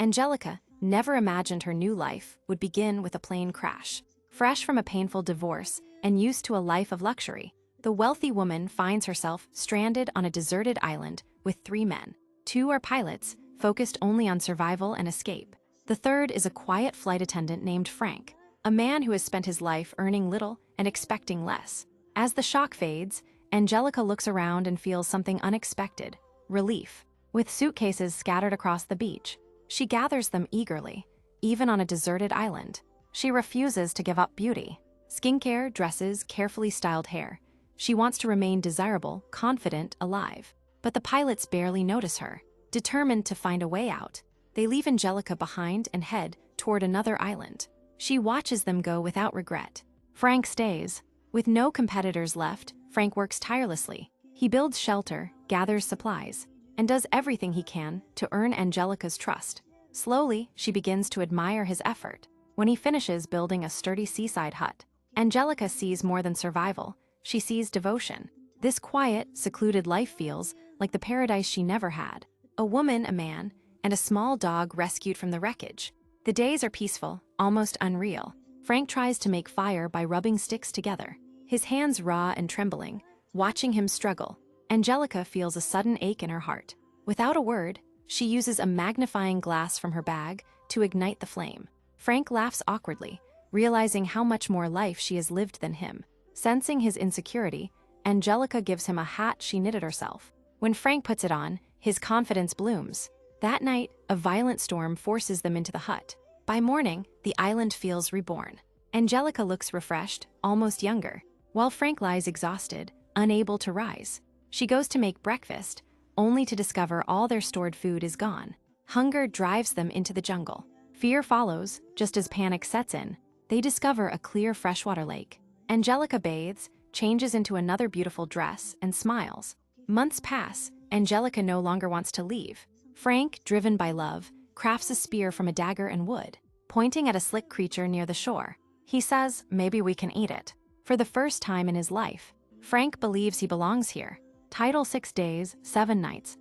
Angelica never imagined her new life would begin with a plane crash. Fresh from a painful divorce and used to a life of luxury, the wealthy woman finds herself stranded on a deserted island with 3 men. 2 are pilots, focused only on survival and escape. The third is a quiet flight attendant named Frank, a man who has spent his life earning little and expecting less. As the shock fades, Angelica looks around and feels something unexpected: relief. With suitcases scattered across the beach, she gathers them eagerly, even on a deserted island. She refuses to give up beauty. Skincare, dresses, carefully styled hair. She wants to remain desirable, confident, alive. But the pilots barely notice her. Determined to find a way out, they leave Angelica behind and head toward another island. She watches them go without regret. Frank stays. With no competitors left, Frank works tirelessly. He builds shelter, gathers supplies, and does everything he can to earn Angelica's trust. Slowly, she begins to admire his effort. When he finishes building a sturdy seaside hut, Angelica sees more than survival. She sees devotion. This quiet, secluded life feels like the paradise she never had. A woman, a man, and a small dog rescued from the wreckage. The days are peaceful, almost unreal. Frank tries to make fire by rubbing sticks together, his hands raw and trembling. Watching him struggle, Angelica feels a sudden ache in her heart. Without a word, she uses a magnifying glass from her bag to ignite the flame. Frank laughs awkwardly, realizing how much more life she has lived than him. Sensing his insecurity, Angelica gives him a hat she knitted herself. When Frank puts it on, his confidence blooms. That night, a violent storm forces them into the hut. By morning, the island feels reborn. Angelica looks refreshed, almost younger, while Frank lies exhausted, unable to rise. She goes to make breakfast, only to discover all their stored food is gone. Hunger drives them into the jungle. Fear follows, just as panic sets in. They discover a clear freshwater lake. Angelica bathes, changes into another beautiful dress, and smiles. Months pass. Angelica no longer wants to leave. Frank, driven by love, crafts a spear from a dagger and wood, pointing at a slick creature near the shore. He says, "Maybe we can eat it." For the first time in his life, Frank believes he belongs here. Title: 6 days, 7 nights.